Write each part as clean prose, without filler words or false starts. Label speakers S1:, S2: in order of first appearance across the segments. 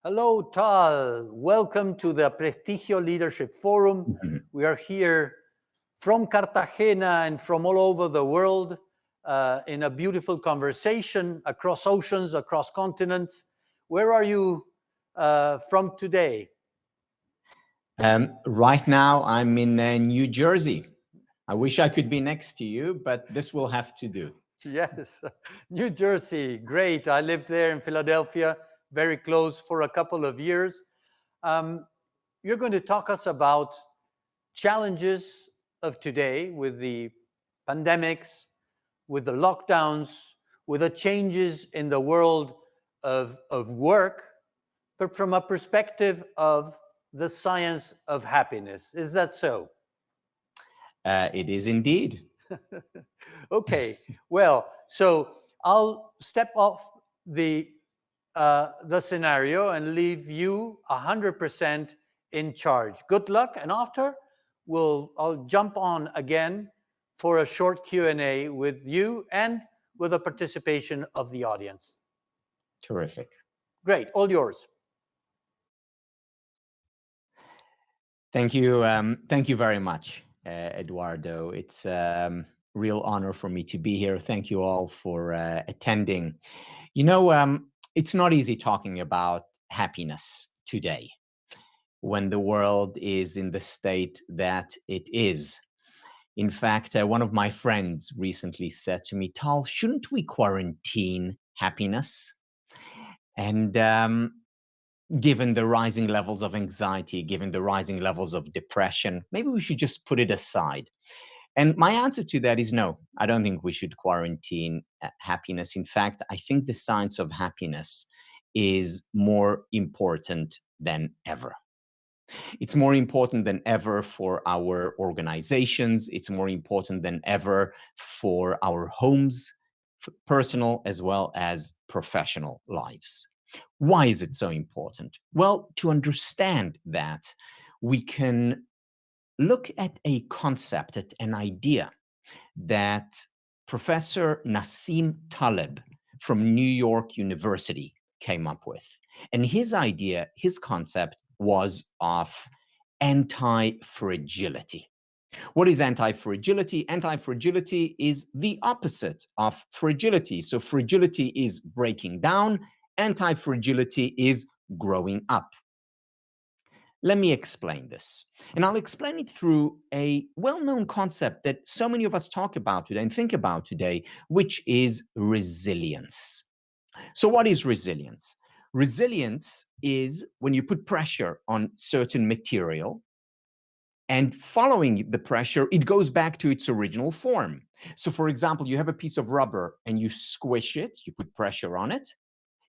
S1: Hello, Tal. Welcome to the Prestigio Leadership Forum.
S2: Mhm.
S1: We are here from Cartagena and from all over the world in a beautiful conversation across oceans, across continents. Where are you from today?
S2: Right now, I'm in New Jersey. I wish I could be next to you, but this will have to do.
S1: Yes, New Jersey. Great. I lived there in Philadelphia, very close for a couple of years. Um, you're going to talk us about challenges of today with the pandemics, with the lockdowns, with the changes in the world of work, but from a perspective of the science of happiness. Is that so?
S2: It is indeed.
S1: Okay, well, so I'll step off the scenario and leave you 100% in charge. Good luck, and after I'll jump on again for a short Q&A with you and with the participation of the audience.
S2: Terrific.
S1: Great, all yours.
S2: Thank you. Thank you very much, Eduardo. It's real honor for me to be here. Thank you all for attending. You know, it's not easy talking about happiness today when the world is in the state that it is. In fact, one of my friends recently said to me, Tal, shouldn't we quarantine happiness? And given the rising levels of anxiety, given the rising levels of depression, maybe we should just put it aside. And my answer to that is no, I don't think we should quarantine happiness. In fact, I think the science of happiness is more important than ever. It's more important than ever for our organizations. It's more important than ever for our homes, personal as well as professional lives. Why is it so important? Well, to understand that, we can look at a concept, at an idea that Professor Nassim Taleb from New York University came up with. And his idea, his concept was of anti-fragility. What is anti-fragility? Anti-fragility is the opposite of fragility. So fragility is breaking down, anti-fragility is growing up. Let me explain this. And I'll explain it through a well-known concept that so many of us talk about today and think about today, which is resilience. So what is resilience? Resilience is when you put pressure on certain material, and following the pressure, it goes back to its original form. So for example, you have a piece of rubber and you squish it, you put pressure on it.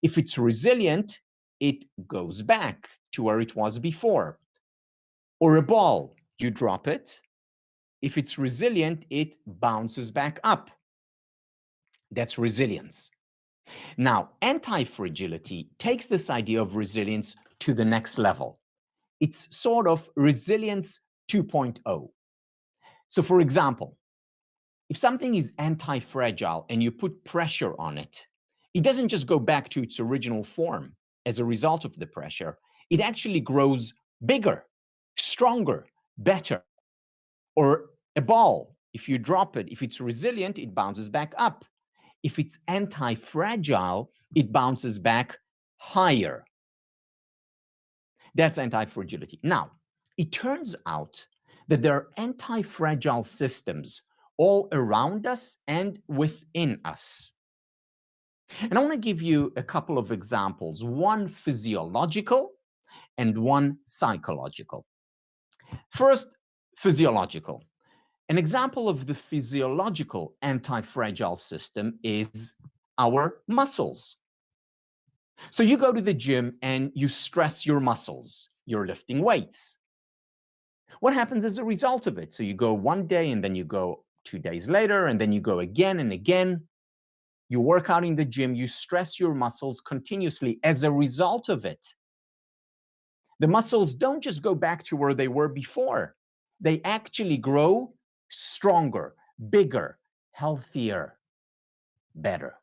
S2: If it's resilient, it goes back to where it was before. Or a ball, you drop it. If it's resilient, it bounces back up. That's resilience. Now, anti-fragility takes this idea of resilience to the next level. It's sort of resilience 2.0. So for example, if something is anti-fragile and you put pressure on it, it doesn't just go back to its original form as a result of the pressure. It actually grows bigger, stronger, better. Or a ball, if you drop it, if it's resilient, it bounces back up. If it's anti-fragile, it bounces back higher. That's anti-fragility. Now, it turns out that there are anti-fragile systems all around us and within us. And I want to give you a couple of examples, one physiological and one psychological. First, physiological. An example of the physiological anti-fragile system is our muscles. So you go to the gym and you stress your muscles. You're lifting weights. What happens as a result of it? So you go one day and then you go 2 days later and then you go again and again. You work out in the gym, you stress your muscles continuously. As a result of it, the muscles don't just go back to where they were before. They actually grow stronger, bigger, healthier, better.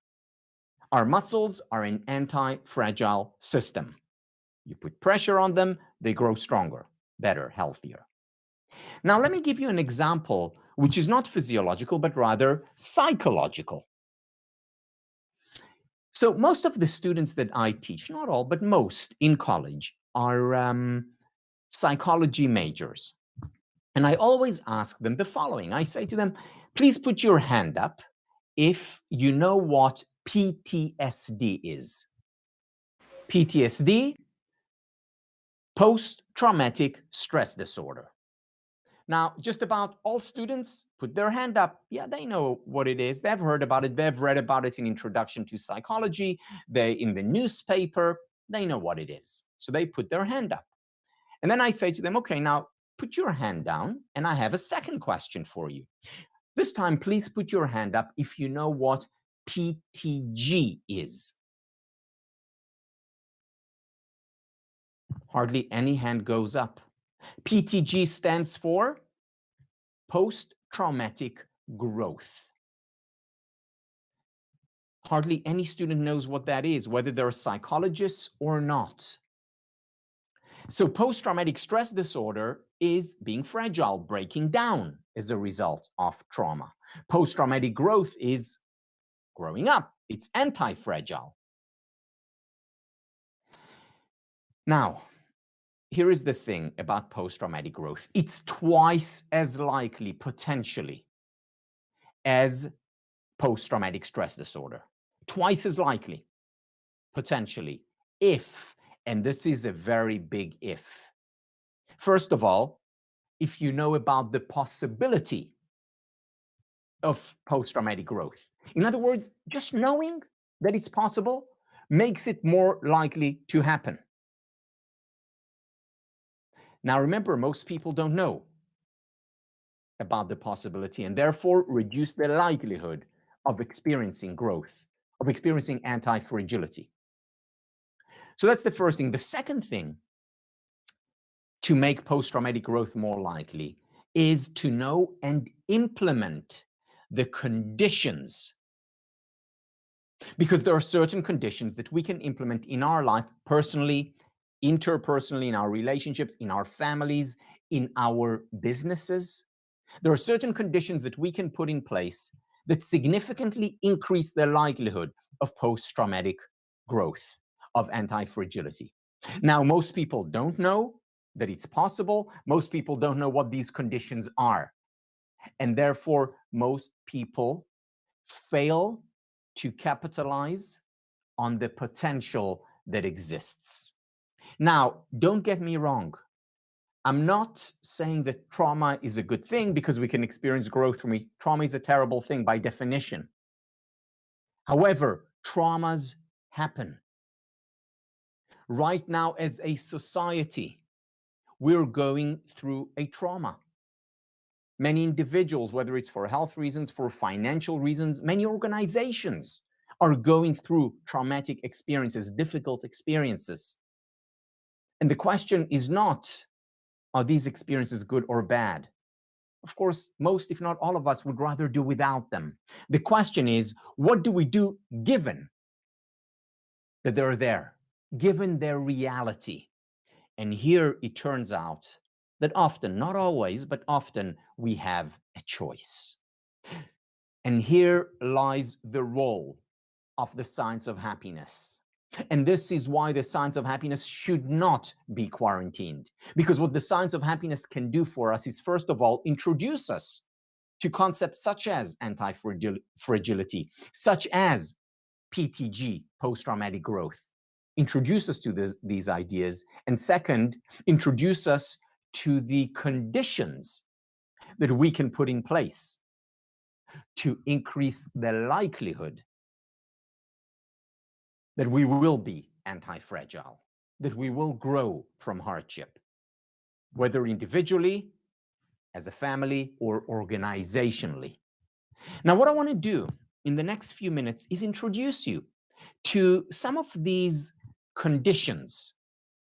S2: Our muscles are an anti-fragile system. You put pressure on them, they grow stronger, better, healthier. Now, let me give you an example which is not physiological, but rather psychological. So, most of the students that I teach, not all, but most in college, are psychology majors. And I always ask them the following. I say to them, please put your hand up if you know what PTSD is. PTSD, post-traumatic stress disorder. Now, just about all students put their hand up. Yeah, they know what it is. They've heard about it. They've read about it in Introduction to Psychology. They in the newspaper. They know what it is. So they put their hand up. And then I say to them, okay, now put your hand down. And I have a second question for you. This time, please put your hand up if you know what PTG is. Hardly any hand goes up. PTG stands for post-traumatic growth. Hardly any student knows what that is, whether they're psychologists or not. So post-traumatic stress disorder is being fragile, breaking down as a result of trauma. Post-traumatic growth is growing up. It's anti-fragile. Now, here is the thing about post-traumatic growth. It's twice as likely, potentially, as post-traumatic stress disorder. Twice as likely, potentially, if, and this is a very big if. First of all, if you know about the possibility of post-traumatic growth. In other words, just knowing that it's possible makes it more likely to happen. Now, remember, most people don't know about the possibility and therefore reduce the likelihood of experiencing growth, of experiencing anti-fragility. So that's the first thing. The second thing to make post-traumatic growth more likely is to know and implement the conditions, because there are certain conditions that we can implement in our life personally, interpersonally, in our relationships, in our families, in our businesses. There are certain conditions that we can put in place that significantly increase the likelihood of post-traumatic growth, of anti-fragility. Now, most people don't know that it's possible. Most people don't know what these conditions are. And therefore, most people fail to capitalize on the potential that exists. Now, don't get me wrong. I'm not saying that trauma is a good thing because we can experience growth from it. Trauma is a terrible thing by definition. However, traumas happen. Right now, as a society, we're going through a trauma. Many individuals, whether it's for health reasons, for financial reasons, many organizations are going through traumatic experiences, difficult experiences. And the question is not, are these experiences good or bad? Of course, most, if not all of us, would rather do without them. The question is, what do we do given that they're there, given their reality? And here it turns out that often, not always, but often, we have a choice. And here lies the role of the science of happiness. And this is why the science of happiness should not be quarantined. Because what the science of happiness can do for us is, first of all, introduce us to concepts such as anti-fragility, such as PTG, post-traumatic growth. Introduce us to these ideas. And second, introduce us to the conditions that we can put in place to increase the likelihood that we will be anti-fragile, that we will grow from hardship, whether individually, as a family, or organizationally. Now, what I want to do in the next few minutes is introduce you to some of these conditions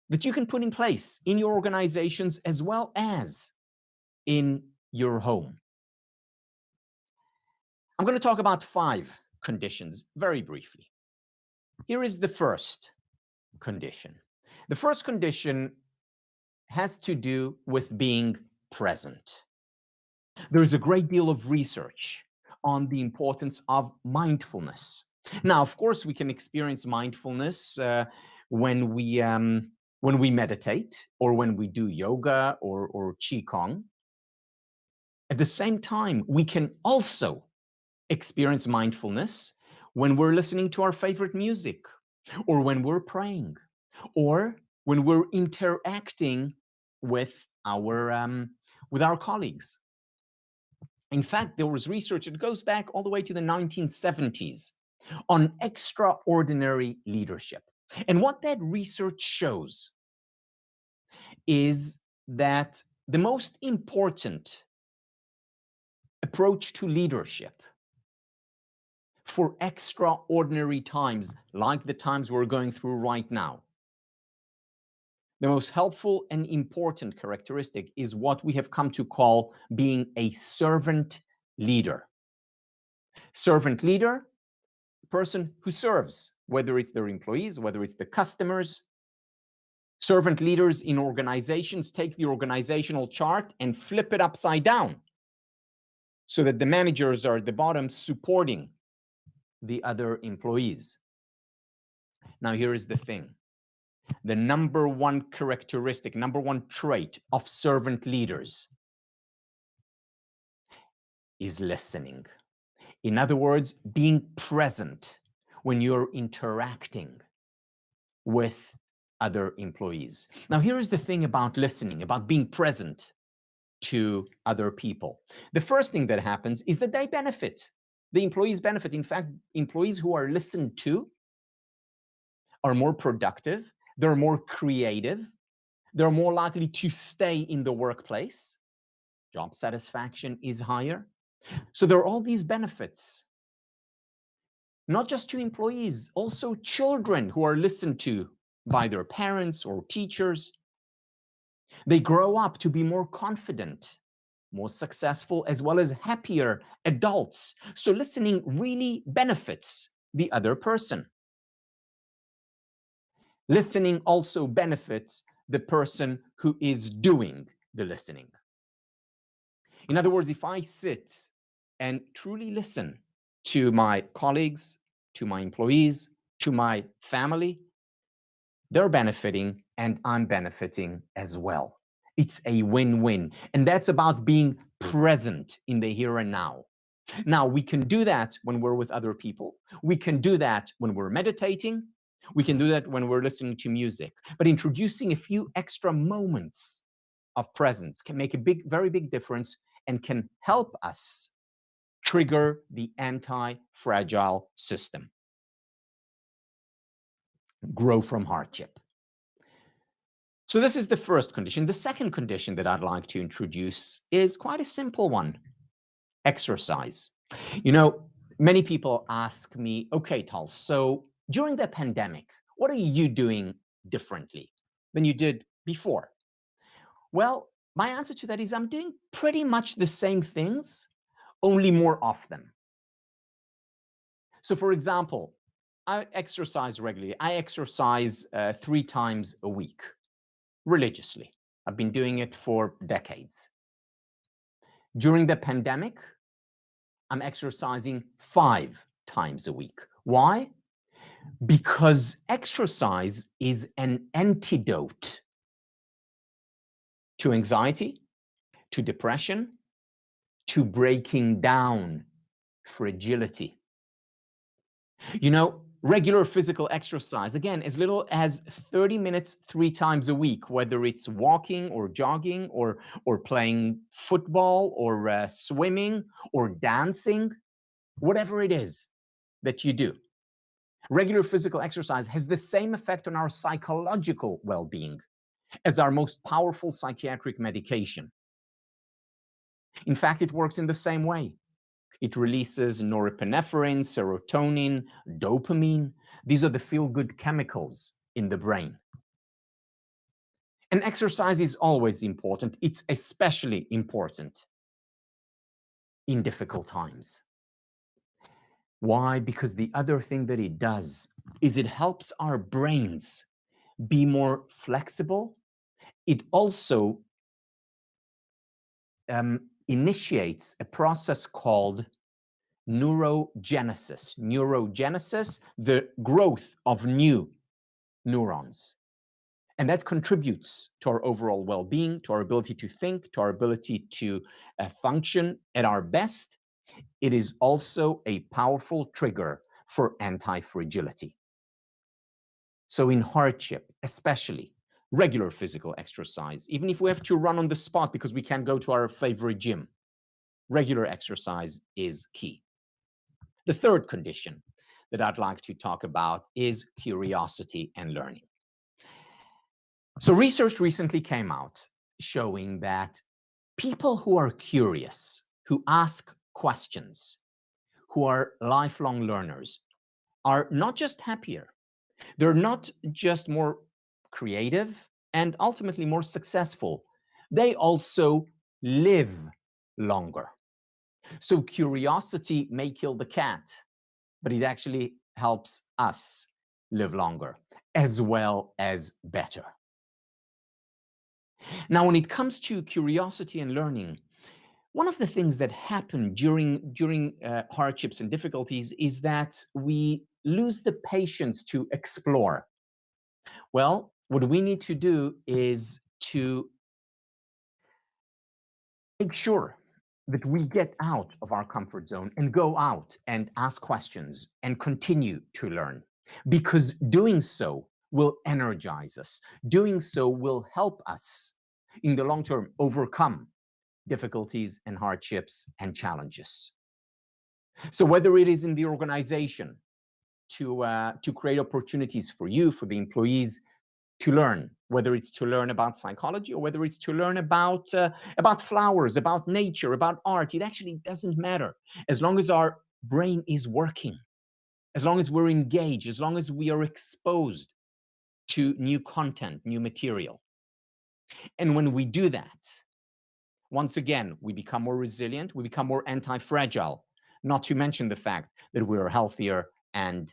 S2: that you can put in place in your organizations as well as in your home. I'm going to talk about 5 conditions very briefly. Here is the first condition. The first condition has to do with being present. There is a great deal of research on the importance of mindfulness. Now, of course, we can experience mindfulness when we meditate or when we do yoga or qigong. At the same time, we can also experience mindfulness when we're listening to our favorite music, or when we're praying, or when we're interacting with our colleagues. In fact, there was research that goes back all the way to the 1970s on extraordinary leadership. And what that research shows is that the most important approach to leadership for extraordinary times, like the times we're going through right now, the most helpful and important characteristic is what we have come to call being a servant leader. Servant leader, person who serves, whether it's their employees, whether it's the customers. Servant leaders in organizations take the organizational chart and flip it upside down so that the managers are at the bottom supporting the other employees. Now, here is the thing. The number one characteristic, number one trait of servant leaders is listening. In other words, being present when you're interacting with other employees. Now, here is the thing about listening, about being present to other people. The first thing that happens is that they benefit. The employees benefit. In fact, employees who are listened to are more productive, they're more creative, they're more likely to stay in the workplace. Job satisfaction is higher. So there are all these benefits, not just to employees, also children who are listened to by their parents or teachers. They grow up to be more confident, more successful, as well as happier adults. So listening really benefits the other person. Listening also benefits the person who is doing the listening. In other words, if I sit and truly listen to my colleagues, to my employees, to my family, they're benefiting and I'm benefiting as well. It's a win-win. And that's about being present in the here and now. Now, we can do that when we're with other people. We can do that when we're meditating. We can do that when we're listening to music. But introducing a few extra moments of presence can make a very big difference and can help us trigger the anti-fragile system. Grow from hardship. So this is the first condition. The second condition that I'd like to introduce is quite a simple one: exercise. You know, many people ask me, okay, Tal, so during the pandemic, what are you doing differently than you did before? Well, my answer to that is I'm doing pretty much the same things, only more of them. So for example, I exercise regularly. I exercise 3 times a week, religiously. I've been doing it for decades. During the pandemic, I'm exercising 5 times a week. Why? Because exercise is an antidote to anxiety, to depression, to breaking down fragility. You know, regular physical exercise, again, as little as 30 minutes 3 times a week, whether it's walking or jogging or playing football or swimming or dancing, whatever it is that you do. Regular physical exercise has the same effect on our psychological well-being as our most powerful psychiatric medication. In fact, it works in the same way. It releases norepinephrine, serotonin, dopamine. These are the feel-good chemicals in the brain. And exercise is always important. It's especially important in difficult times. Why? Because the other thing that it does is it helps our brains be more flexible. It also initiates a process called neurogenesis. Neurogenesis, the growth of new neurons. And that contributes to our overall well-being, to our ability to think, to our ability to function at our best. It is also a powerful trigger for anti-fragility. So in hardship, especially, regular physical exercise, even if we have to run on the spot because we can't go to our favorite gym, regular exercise is key. The third condition that I'd like to talk about is curiosity and learning. So research recently came out showing that people who are curious, who ask questions, who are lifelong learners, are not just happier, they're not just more creative and ultimately more successful, they also live longer. So curiosity may kill the cat, but it actually helps us live longer as well as better. Now, when it comes to curiosity and learning, one of the things that happen during hardships and difficulties is that we lose the patience to explore. Well, what we need to do is to make sure that we get out of our comfort zone and go out and ask questions and continue to learn, because doing so will energize us. Doing so will help us in the long term overcome difficulties and hardships and challenges. So whether it is in the organization to create opportunities for you, for the employees to learn, whether it's to learn about psychology or whether it's to learn about flowers, about nature, about art, it actually doesn't matter. As long as our brain is working, as long as we're engaged, as long as we are exposed to new content, new material. And when we do that, once again, we become more resilient, we become more anti-fragile, not to mention the fact that we are healthier and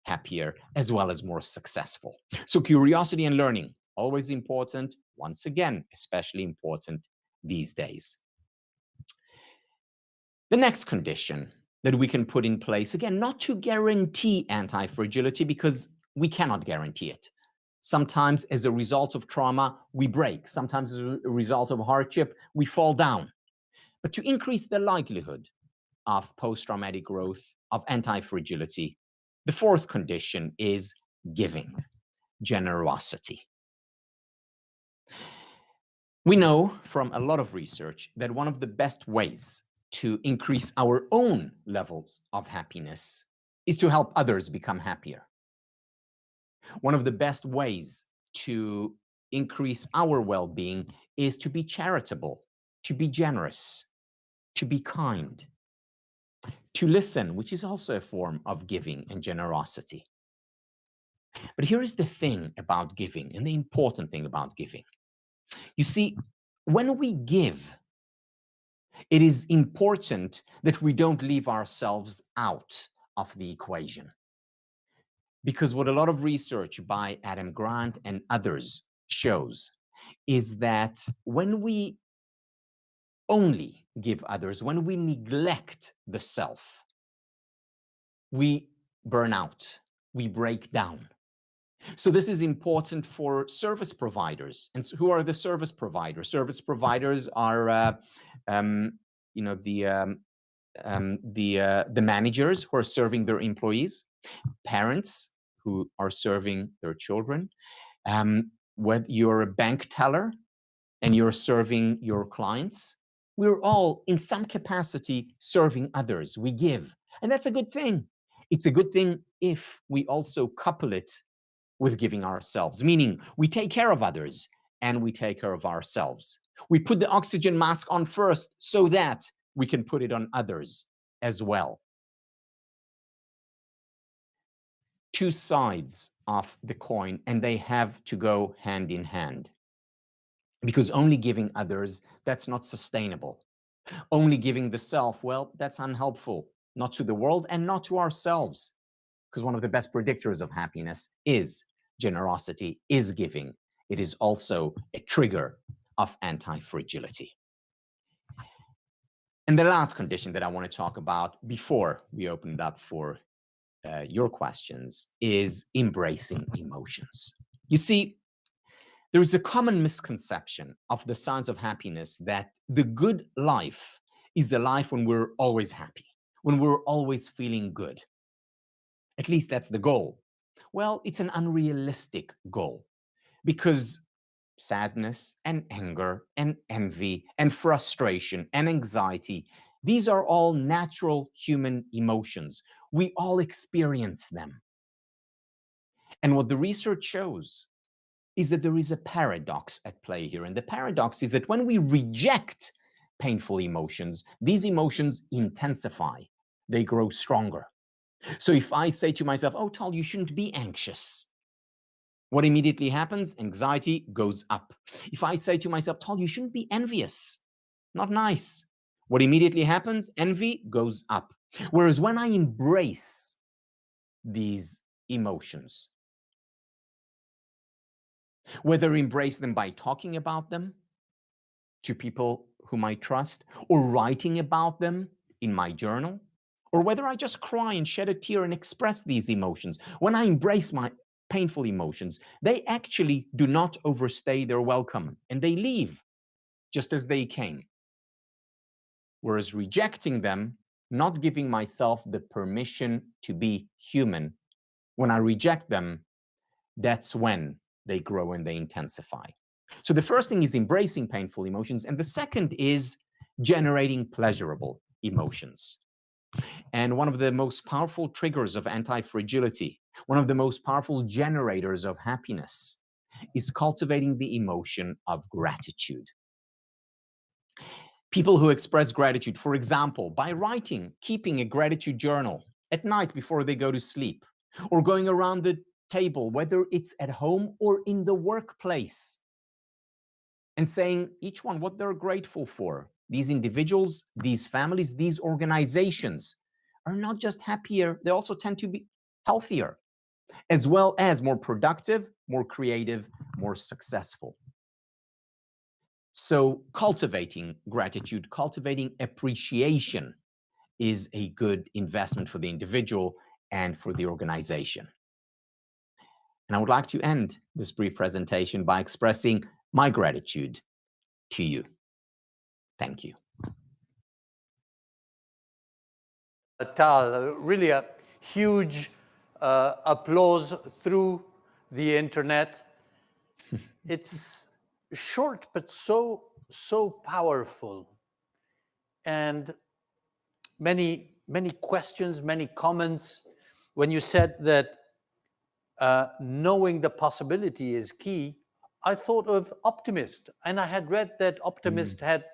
S2: happier, as well as more successful. So curiosity and learning, always important, once again, especially important these days. The next condition that we can put in place, again, not to guarantee anti-fragility because we cannot guarantee it. Sometimes as a result of trauma, we break. Sometimes as a result of hardship, we fall down. But to increase the likelihood of post-traumatic growth, of anti-fragility, the fourth condition is giving, generosity. We know from a lot of research that one of the best ways to increase our own levels of happiness is to help others become happier. One of the best ways to increase our well-being is to be charitable, to be generous, to be kind, to listen, which is also a form of giving and generosity. But here is the thing about giving, and the important thing about giving. You see, when we give, it is important that we don't leave ourselves out of the equation. Because what a lot of research by Adam Grant and others shows is that when we only give others, when we neglect the self, we burn out, we break down. So this is important for service providers. And who are the service providers? Service providers are, you know, the managers who are serving their employees, parents who are serving their children. Whether you're a bank teller and you're serving your clients, we're all in some capacity serving others. We give, and that's a good thing. It's a good thing if we also couple it with giving ourselves, meaning we take care of others and we take care of ourselves. We put the oxygen mask on first so that we can put it on others as well. Two sides of the coin, and they have to go hand in hand. Because only giving others, that's not sustainable. Only giving the self, well, that's unhelpful, not to the world and not to ourselves. Because one of the best predictors of happiness is generosity is giving. It is also a trigger of anti-fragility. And the last condition that I want to talk about before we open it up for your questions is embracing emotions. You see, there is a common misconception of the science of happiness that the good life is a life when we're always happy, when we're always feeling good. At least that's the goal. Well, it's an unrealistic goal because sadness and anger and envy and frustration and anxiety, these are all natural human emotions. We all experience them. And what the research shows is that there is a paradox at play here. And the paradox is that when we reject painful emotions, these emotions intensify, they grow stronger. So if I say to myself, oh, Tal, you shouldn't be anxious, what immediately happens? Anxiety goes up. If I say to myself, Tal, you shouldn't be envious, not nice, what immediately happens? Envy goes up. Whereas when I embrace these emotions, whether embrace them by talking about them to people whom I trust, or writing about them in my journal, or whether I just cry and shed a tear and express these emotions, when I embrace my painful emotions, they actually do not overstay their welcome and they leave just as they came. Whereas rejecting them, not giving myself the permission to be human, when I reject them, that's when they grow and they intensify. So the first thing is embracing painful emotions, and the second is generating pleasurable emotions. And one of the most powerful triggers of anti-fragility, one of the most powerful generators of happiness, is cultivating the emotion of gratitude. People who express gratitude, for example, by writing, keeping a gratitude journal at night before they go to sleep, or going around the table, whether it's at home or in the workplace, and saying each one what they're grateful for. These individuals, these families, these organizations are not just happier, they also tend to be healthier, as well as more productive, more creative, more successful. So cultivating gratitude, cultivating appreciation is a good investment for the individual and for the organization. And I would like to end this brief presentation by expressing my gratitude to you. Thank you.
S1: Tal, really a huge applause through the internet. It's short, but so powerful. And many questions, many comments. When you said that knowing the possibility is key, I thought of optimist, and I had read that optimist had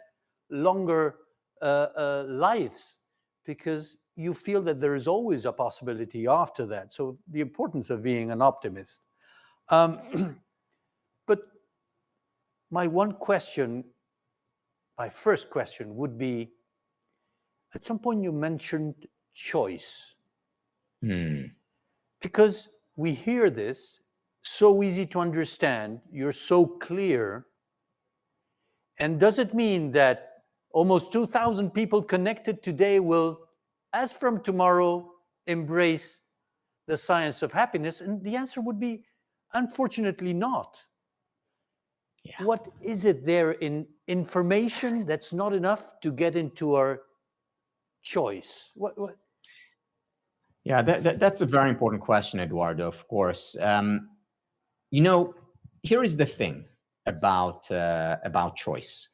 S1: longer lives because you feel that there is always a possibility after that. So the importance of being an optimist. But my first question would be, at some point you mentioned choice. Because we hear this, so easy to understand, you're so clear. And does it mean that almost 2,000 people connected today will, as from tomorrow, embrace the science of happiness? And the answer would be, unfortunately not. Yeah. What is it there in information that's not enough to get into our choice? What?
S2: Yeah, that's a very important question, Eduardo, of course. You know, here is the thing about choice.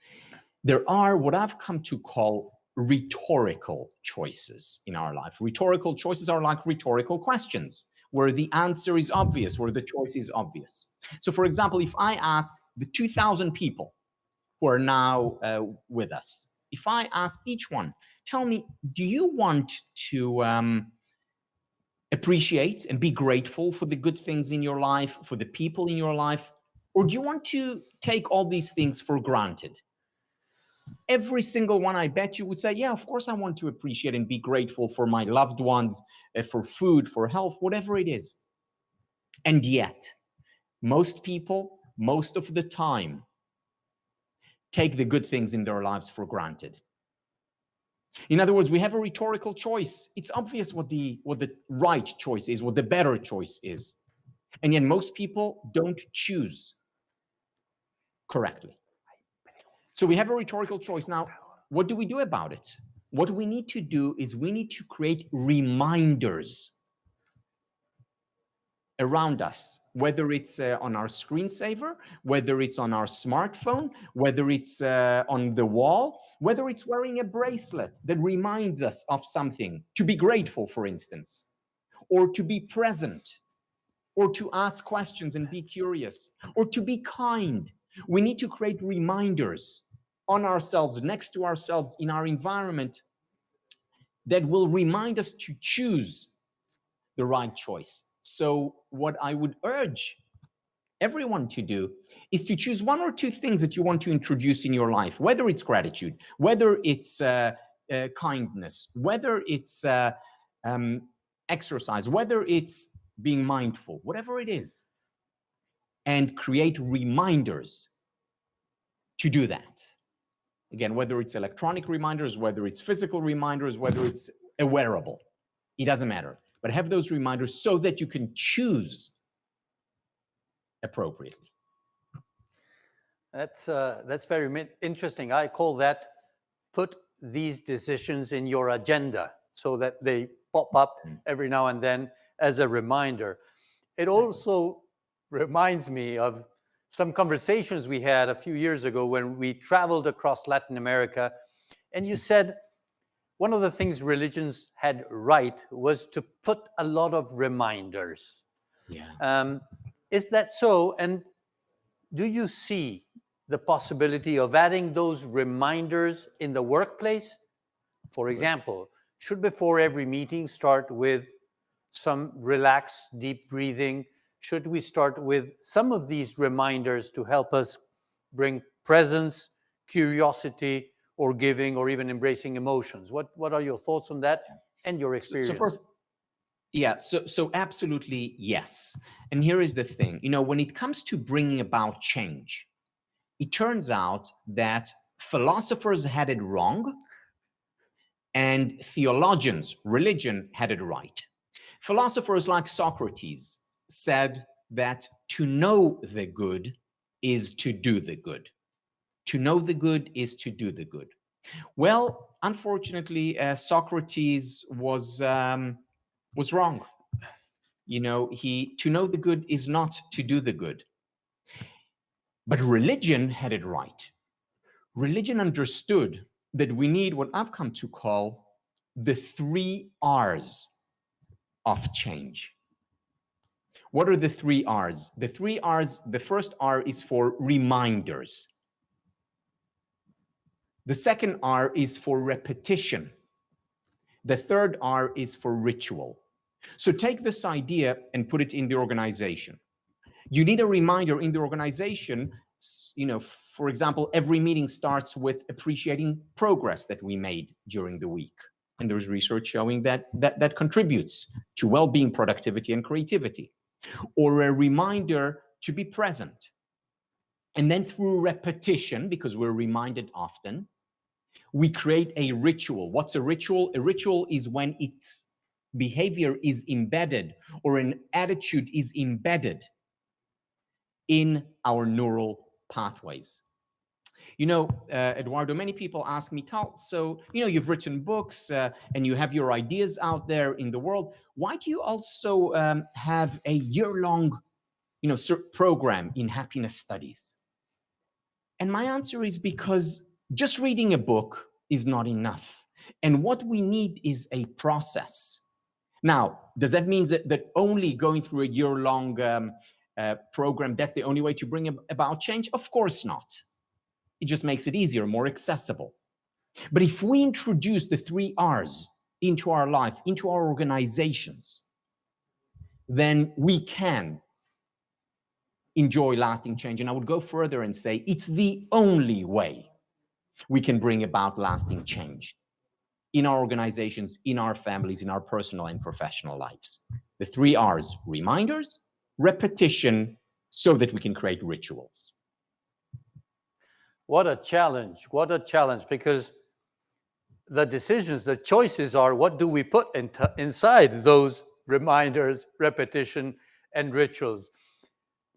S2: There are what I've come to call rhetorical choices in our life. Rhetorical choices are like rhetorical questions, where the answer is obvious, where the choice is obvious. So, for example, if I ask the 2,000 people who are now with us, if I ask each one, tell me, do you want to appreciate and be grateful for the good things in your life, for the people in your life, or do you want to take all these things for granted? Every single one, I bet you, would say, yeah, of course I want to appreciate and be grateful for my loved ones, for food, for health, whatever it is. And yet, Most people, most of the time, take the good things in their lives for granted. In other words, we have a rhetorical choice. It's obvious what the right choice is, what the better choice is. And yet most people don't choose correctly. So we have a rhetorical choice. Now, what do we do about it? What we need to do is we need to create reminders around us, whether it's on our screensaver, whether it's on our smartphone, whether it's on the wall, whether it's wearing a bracelet that reminds us of something, to be grateful, for instance, or to be present, or to ask questions and be curious, or to be kind. We need to create reminders on ourselves, next to ourselves, in our environment, that will remind us to choose the right choice. So what I would urge everyone to do is to choose one or two things that you want to introduce in your life, whether it's gratitude, whether it's kindness, whether it's exercise, whether it's being mindful, whatever it is, and create reminders to do that. Again, whether it's electronic reminders, whether it's physical reminders, whether it's a wearable, it doesn't matter. But have those reminders so that you can choose appropriately.
S1: That's very interesting. I call that put these decisions in your agenda so that they pop up every now and then as a reminder. It also reminds me of some conversations we had a few years ago when we traveled across Latin America, and you said one of the things religions had right was to put a lot of reminders.
S2: Yeah.
S1: Is that so? And do you see the possibility of adding those reminders in the workplace? For example, should before every meeting start with some relaxed, deep breathing? Should we start with some of these reminders to help us bring presence, curiosity, or giving, or even embracing emotions? What are your thoughts on that and your experience?
S2: So absolutely yes. And here is the thing, when it comes to bringing about change, it turns out that philosophers had it wrong and theologians, religion, had it right. Philosophers like Socrates said that to know the good is to do the good. To know the good is to do the good. Well, unfortunately, Socrates was wrong. To know the good is not to do the good. But religion had it right. Religion understood that we need what I've come to call the 3 R's of change. What are the 3 R's? The 3 R's, the first R is for reminders. The second R is for repetition. The third R is for ritual. So take this idea and put it in the organization. You need a reminder in the organization. For example, every meeting starts with appreciating progress that we made during the week. And there's research showing that contributes to well-being, productivity, and creativity. Or a reminder to be present. And then through repetition, because we're reminded often, we create a ritual. What's a ritual? A ritual is when its behavior is embedded or an attitude is embedded in our neural pathways. Eduardo, many people ask me, Tal, so, you've written books and you have your ideas out there in the world. Why do you also have a year-long, program in happiness studies? And my answer is because just reading a book is not enough. And what we need is a process. Now, does that mean that only going through a year-long program, that's the only way to bring about change? Of course not. It just makes it easier, more accessible. But if we introduce the 3 R's into our life, into our organizations, then we can enjoy lasting change. And I would go further and say it's the only way we can bring about lasting change in our organizations, in our families, in our personal and professional lives. The 3 R's: reminders, repetition, so that we can create rituals.
S1: What a challenge. What a challenge. Because the decisions, the choices are what do we put inside those reminders, repetition, and rituals.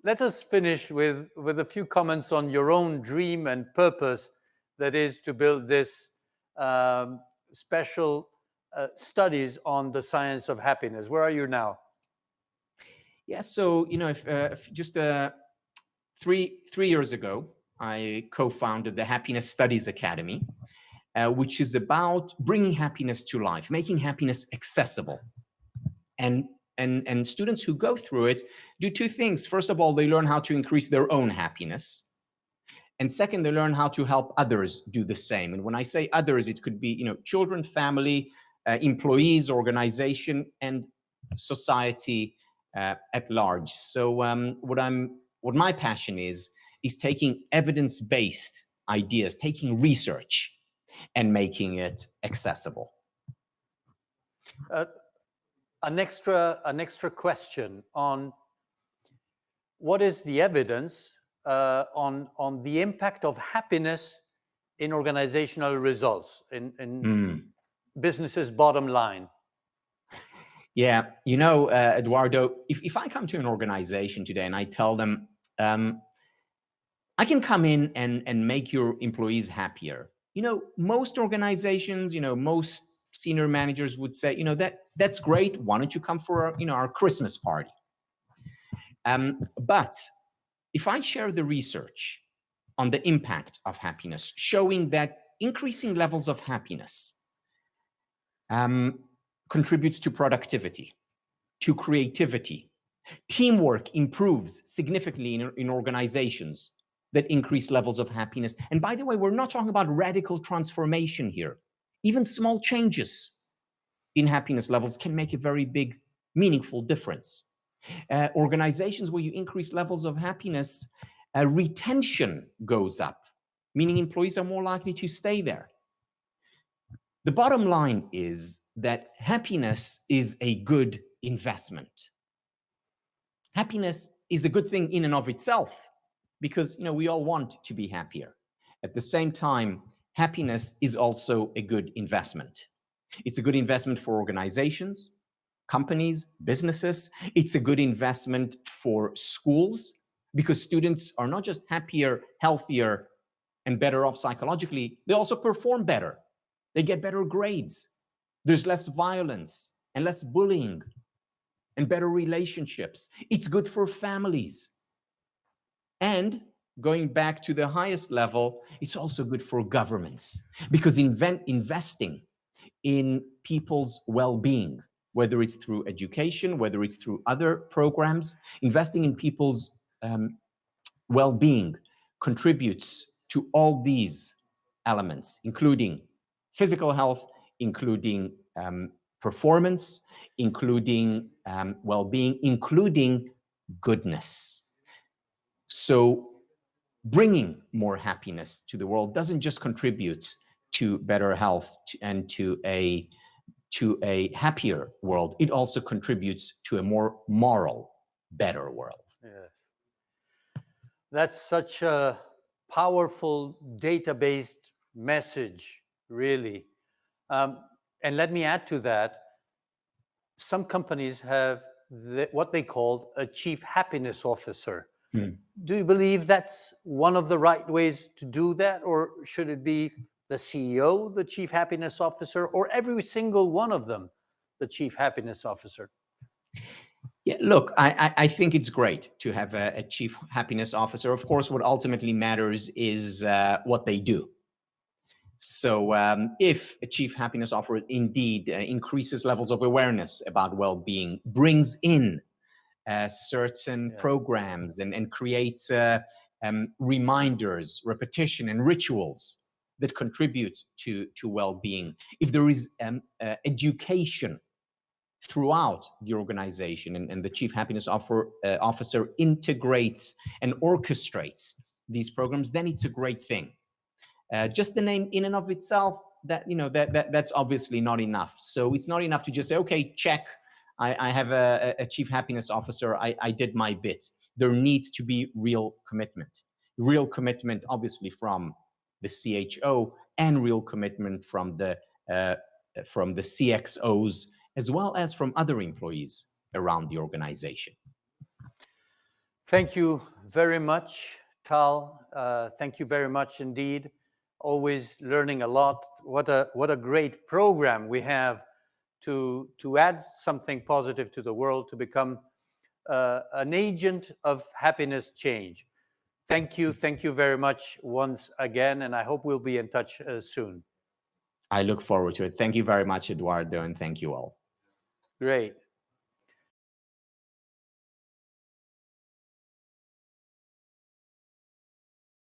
S1: Let us finish with a few comments on your own dream and purpose, that is to build this special studies on the science of happiness. Where are you now?
S2: Yeah, so if just 3 years ago, I co-founded the Happiness Studies Academy, which is about bringing happiness to life, making happiness accessible. And students who go through it do two things. First of all, they learn how to increase their own happiness. And second, they learn how to help others do the same. And when I say others, it could be, children, family, employees, organization, and society at large. So what my passion is taking evidence-based ideas, taking research, and making it accessible.
S1: An extra question on what is the evidence on the impact of happiness in organizational results, in businesses' bottom line.
S2: Yeah, Eduardo, if I come to an organization today and I tell them, I can come in and make your employees happier, most organizations, most senior managers would say, that's great. Why don't you come for our Christmas party? But if I share the research on the impact of happiness, showing that increasing levels of happiness contributes to productivity, to creativity, teamwork improves significantly in organizations that increase levels of happiness. And by the way, we're not talking about radical transformation here. Even small changes in happiness levels can make a very big, meaningful difference. Organizations where you increase levels of happiness, retention goes up, meaning employees are more likely to stay there. The bottom line is that happiness is a good investment. Happiness is a good thing in and of itself because, we all want to be happier. At the same time, happiness is also a good investment. It's a good investment for organizations, companies, businesses. It's a good investment for schools because students are not just happier, healthier, and better off psychologically, they also perform better. They get better grades. There's less violence and less bullying and better relationships. It's good for families. And going back to the highest level, it's also good for governments because investing in people's well-being, whether it's through education, whether it's through other programs, investing in people's well-being contributes to all these elements, including physical health, including performance, including well-being, including goodness. So bringing more happiness to the world doesn't just contribute to better health and to a happier world. It also contributes to a more moral, better world.
S1: Yes. That's such a powerful data-based message, really. And let me add to that, some companies have what they call a chief happiness officer. Do you believe that's one of the right ways to do that? Or should it be the CEO, the chief happiness officer, or every single one of them, the chief happiness officer?
S2: Yeah, look, I think it's great to have a chief happiness officer. Of course, what ultimately matters is what they do. So if a chief happiness officer indeed increases levels of awareness about well-being, brings in certain programs and creates reminders, repetition, and rituals that contribute to well-being, if there is education throughout the organization and the chief happiness officer integrates and orchestrates these programs, then it's a great thing. Just the name in and of itself, that's obviously not enough. So it's not enough to just say, okay, check, I have a chief happiness officer. I did my bit. There needs to be real commitment, obviously from the CHO, and real commitment from the CXOs, as well as from other employees around the organization.
S1: Thank you very much, Tal. Thank you very much indeed. Always learning a lot. What a great program we have to add something positive to the world, to become an agent of happiness change. Thank you very much once again, and I hope we'll be in touch soon.
S2: I look forward to it. Thank you very much, Eduardo, and thank you all.
S1: Great.